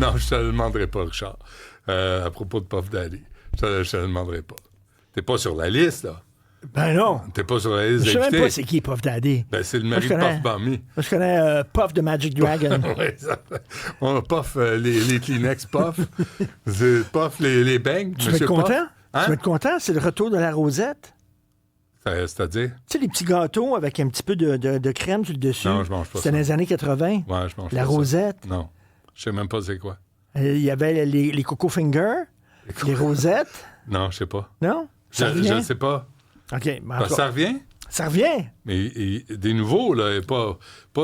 Non, je te le demanderai pas, Richard. À propos de Puff Daddy. Je te le demanderai pas. T'es pas sur la liste, là. Ben non. T'es pas sur la liste Je sais d'invités. même pas c'est qui Puff Daddy. Ben, c'est le mari de Puff Bammy. Moi, je connais Puff de Magic Dragon. Oui, on Puff, les Kleenex Puff. C'est Puff, les bangs. Tu vas être content? Hein? Tu vas être content? C'est le retour de la rosette. C'est-à-dire? Tu sais, les petits gâteaux avec un petit peu de crème sur le dessus. Non, je mange pas ça. C'était dans les années 80. Ouais, je mange pas La ça. rosette. Non. Je sais même pas c'est quoi. Il y avait les Coco Fingers, les rosettes. Non, je sais pas. Non? Je ne sais pas. OK. Ben, Parce que ça revient? Ça revient. Mais des nouveaux, là, et pas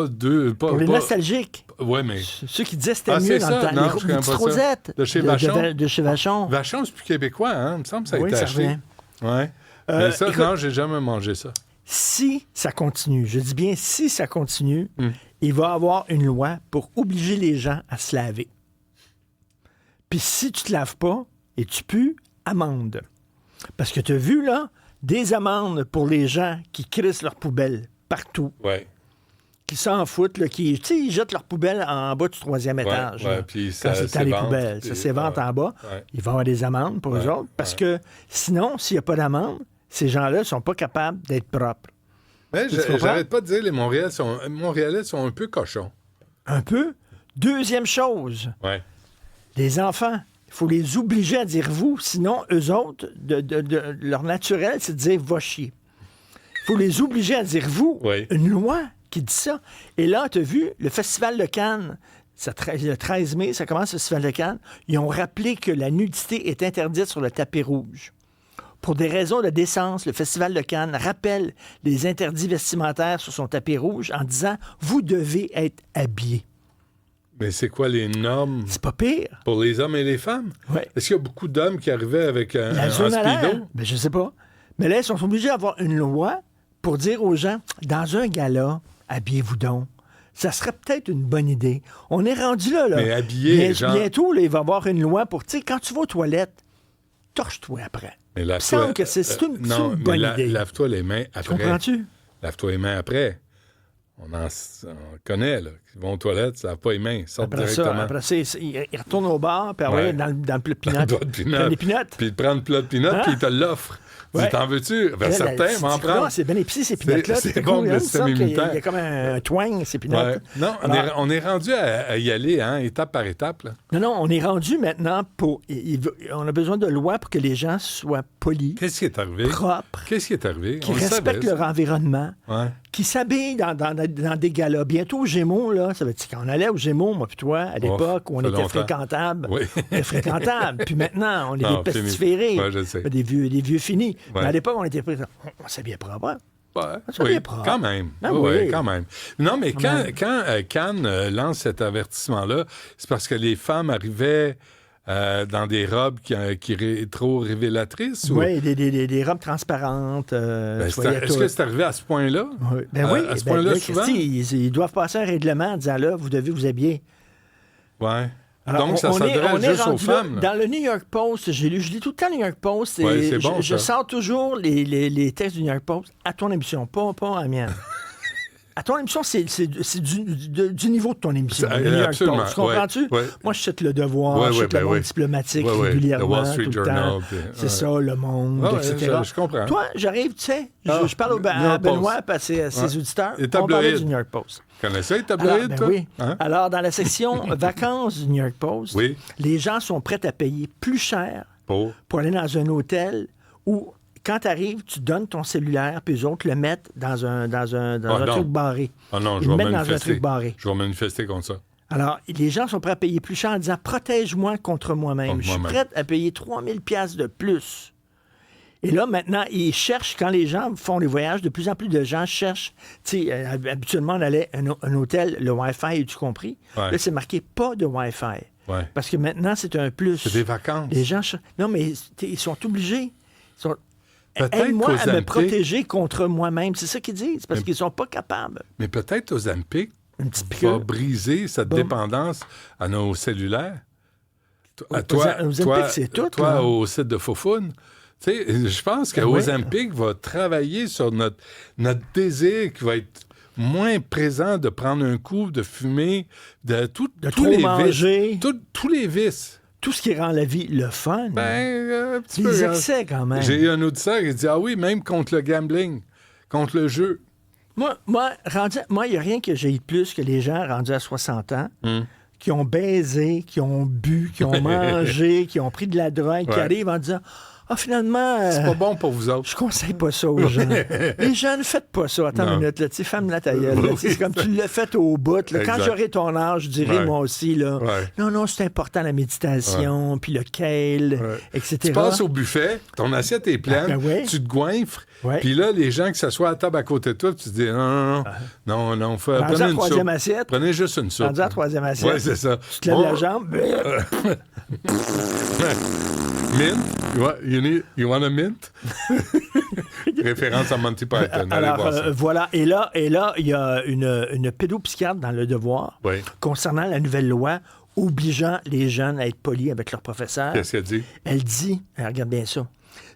deux. Pour les nostalgiques. Oui, mais. Ceux qui disaient que c'était mieux c'est dans ça. le temps. Non, je Les connais petites pas ça. rosettes. De chez Vachon. De chez Vachon. Vachon, c'est plus québécois, hein? Il me semble que ça a Oui, été ça acheté. revient. Oui. Mais ça, écoute, non, j'ai jamais mangé ça. Si ça continue, je dis bien si ça continue, il va y avoir une loi pour obliger les gens à se laver. Puis si tu te laves pas et tu pues, amende. Parce que tu as vu, là, des amendes pour les gens qui crissent leurs poubelles partout, Oui. qui s'en foutent, là, qui, tu sais, ils jettent leurs poubelles en bas du 3e étage. ouais, là, puis quand ça c'est dans les s'évente, poubelles. puis- Ça s'évente ouais, en bas. ouais. Il va y avoir des amendes pour eux autres. Parce que sinon, s'il n'y a pas d'amende, ces gens-là ne sont pas capables d'être propres. Mais Tu comprends? j'arrête pas de dire les Montréalais sont un peu cochons. Un peu. Deuxième chose, Oui. les enfants, il faut les obliger à dire vous, sinon, eux autres, leur naturel, c'est de dire va chier. Il faut les obliger à dire vous. Oui. Une loi qui dit ça. Et là, tu as vu, le Festival de Cannes, le 13 mai, ça commence le Festival de Cannes, ils ont rappelé que la nudité est interdite sur le tapis rouge. Pour des raisons de décence, le Festival de Cannes rappelle les interdits vestimentaires sur son tapis rouge en disant « Vous devez être habillés ». Mais c'est quoi les normes C'est pas pire. pour les hommes et les femmes? Ouais. Est-ce qu'il y a beaucoup d'hommes qui arrivaient avec un Zone à l'air? speedo? Ben, je sais pas. Mais là, ils sont obligés d'avoir une loi pour dire aux gens, dans un gala, habillez-vous donc. Ça serait peut-être une bonne idée. On est rendu là. Mais habillé, genre- Bientôt, là, il va y avoir une loi pour, tu sais, quand tu vas aux toilettes, torche-toi après. Mais Il me lave-toi- semble que c'est une non, mais bonne idée. lave-toi les mains après. Comprends-tu? Lave-toi les mains après. On connaît, là. Ils vont aux toilettes, ils ne lavent pas les mains. Ils sortent directement. Après ça, il retourne au bar, puis Ouais. dans le plat de Un pinot. doigt de peanut. Prends des pinottes. Puis il te prend le plat de peanut, Hein? puis il te l'offre. Ouais. Tu t'en veux-tu? Ben, certains vont en prendre. C'est bien épicé, ces pinottes-là. c'est bon, cool, le hein, système il y immunitaire. a comme un twang, ces pinottes. Ouais. Non, Alors- on est rendu à y aller, hein, étape par étape. Là. Non, on est rendu maintenant pour... on a besoin de lois pour que les gens soient polis, Qu'est-ce qui est arrivé? propres, Qu'est-ce qui est arrivé? qui On le respectent savait, leur environnement, ça. Ouais. qui s'habillent dans des galas. Bientôt, au Gémeaux, là, ça veut dire qu'on allait au Gémeaux, moi puis toi, à l'époque où on ça fait était longtemps. fréquentables. Oui. On était fréquentables. Puis maintenant, on est Non, des fini. pestiférés. Ouais, je sais. Des vieux finis. Ouais. Mais à l'époque, on était on s'habillait propre. Hein? Ouais, Ça oui, vient propre. quand même. Ah oui, oui. quand même. Non, mais Quand quand Cannes lance cet avertissement-là, c'est parce que les femmes arrivaient dans des robes qui trop révélatrices? Ou... Oui, des robes transparentes. Ben, soyez est-ce toutes. que c'est arrivé à ce point-là? Oui. Ben oui, À ce ben, point-là, ben, souvent? Christy, ils doivent passer un règlement en disant là, vous devez vous habiller. Ouais. Alors, Donc, ça on est s'adresse juste aux rendu là. femmes. là. Dans le New York Post, je lis tout le temps le New York Post. Et Ouais, c'est bon, je ça. sors toujours les textes du New York Post à ton émission, pas à la mienne. À ton émission, c'est du niveau de ton émission. C'est- Le New York absolument, Post. Comprends-tu? ouais, ouais. Moi, je cite Le Devoir, Ouais, je ouais, cite ben Le Monde oui. diplomatique Ouais, ouais. régulièrement, The Wall Street tout le Journal, temps. puis, C'est ouais. ça, Le Monde, Ouais, etc. je comprends. Toi, j'arrive, tu sais, Ah, je parle New York à Benoît Post. et à ses Ouais. auditeurs. Les On parlait tabloïds. du New York Post. Tu connais ça, les Alors, tabloïds, ben toi? oui. Hein? Alors, dans la section vacances du New York Post, Oui. les gens sont prêts à payer plus cher Pour aller dans un hôtel où, quand tu arrives, tu donnes ton cellulaire, puis eux autres le mettent dans un non. truc barré. Ah non, Ils je le vais mettent dans un manifester. truc barré. Je vais manifester contre ça. Alors, les gens sont prêts à payer plus cher en disant « Protège-moi contre moi-même. Contre Je suis moi-même. prêt à payer 3000 pièces de plus. » Et là, maintenant, ils cherchent, quand les gens font les voyages, de plus en plus de gens cherchent. Tu sais, habituellement, on allait à un hôtel, le Wi-Fi, as-tu compris? Ouais. Là, c'est marqué « pas de Wi-Fi ». Ouais. Parce que maintenant, c'est un plus. C'est des vacances. Les gens... Non, mais ils sont obligés. Ils sont... Peut-être Aide-moi à me qu'Ozempic- protéger contre moi-même. C'est ça qu'ils disent, parce qu'ils sont pas capables. Mais peut-être Ozempic Un petit va piqûre. briser cette Bon. dépendance à nos cellulaires. À Ozempic, c'est tout, toi là. au site de Fofun. Tu sais, je pense que Ben oui. Ozempic va travailler sur notre désir qui va être moins présent de prendre un coup, de fumer, de tous trop les manger. vices. Tous les vices. Tout ce qui rend la vie le fun. Un petit Les peu. excès, quand même. J'ai eu un auditeur qui dit, ah oui, même contre le gambling, contre le jeu. Moi, il n'y a rien que j'ai de plus que les gens rendus à 60 ans qui ont baisé, qui ont bu, qui ont mangé, qui ont pris de la drogue, qui arrivent en disant « Ah, finalement... c'est pas bon pour vous autres. Je conseille pas ça aux gens. Les jeunes, faites pas ça. Attends une minute, là, tu sais, ferme ta gueule. Là, c'est comme tu l'as fait au bout. Là. Quand j'aurai ton âge, je dirai moi aussi, là, non, c'est important la méditation, puis le kale, etc. Tu passes au buffet, ton assiette est pleine, tu te goinfres, puis là, les gens qui s'assoient à table à côté de toi, tu te dis non, prenez une soupe. Assiette. Prenez juste une soupe. Rendu à la troisième assiette. Oui, c'est ça. Tu te lèves la jambe. Mint? You want a mint? Référence à Monty Python. Alors, voilà. Et là, il y a une pédopsychiatre dans Le Devoir concernant la nouvelle loi obligeant les jeunes à être polis avec leurs professeurs. Qu'est-ce qu'elle dit? Elle dit, regarde bien ça,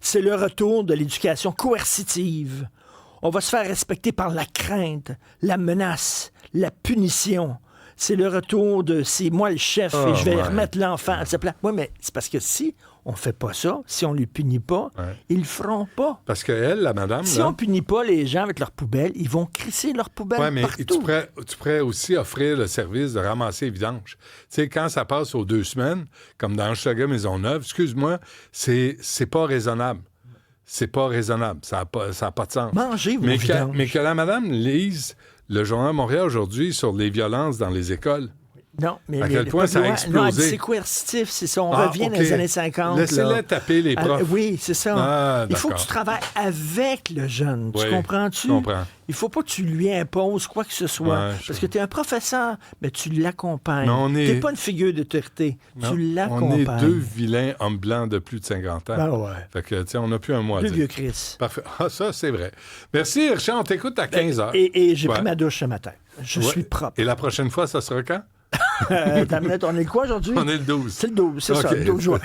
c'est le retour de l'éducation coercitive. On va se faire respecter par la crainte, la menace, la punition. C'est le retour de c'est moi le chef et je vais remettre l'enfant à sa place. Oui, mais c'est parce que si on fait pas ça, si on les punit pas, ils le feront pas. Parce qu'elle, la madame... Si on punit pas les gens avec leurs poubelles, ils vont crisser leurs poubelles partout. Tu pourrais aussi offrir le service de ramasser les vidanges. Tu sais, quand ça passe aux 2 semaines, comme dans Hochelaga Maisonneuve, excuse-moi, c'est pas raisonnable. C'est pas raisonnable. Ça n'a pas de sens. Mangez vos vidanges. Mais que la madame lise le Journal Montréal aujourd'hui sur les violences dans les écoles. Non, mais à quel point ça a explosé. C'est coercitif, c'est ça. On revient dans les années 50. Laissez-les taper les profs. Oui, c'est ça. Il faut que tu travailles avec le jeune. Tu comprends-tu? Je comprends. Il faut pas que tu lui imposes quoi que ce soit. Parce que tu es un professeur, mais tu l'accompagnes. Tu n'es pas une figure d'autorité. Tu l'accompagnes. On est 2 vilains hommes blancs de plus de 50 ans. Fait que, tu sais, on n'a plus un mois à dire. Le vieux Chris. Parfait. Ah, ça, c'est vrai. Merci, Richard. On t'écoute à 15 heures. Et j'ai pris ma douche ce matin. Je suis propre. Et la prochaine fois, ça sera quand? On est le quoi aujourd'hui? On est le 12. C'est le 12, c'est ça, le 12 juin.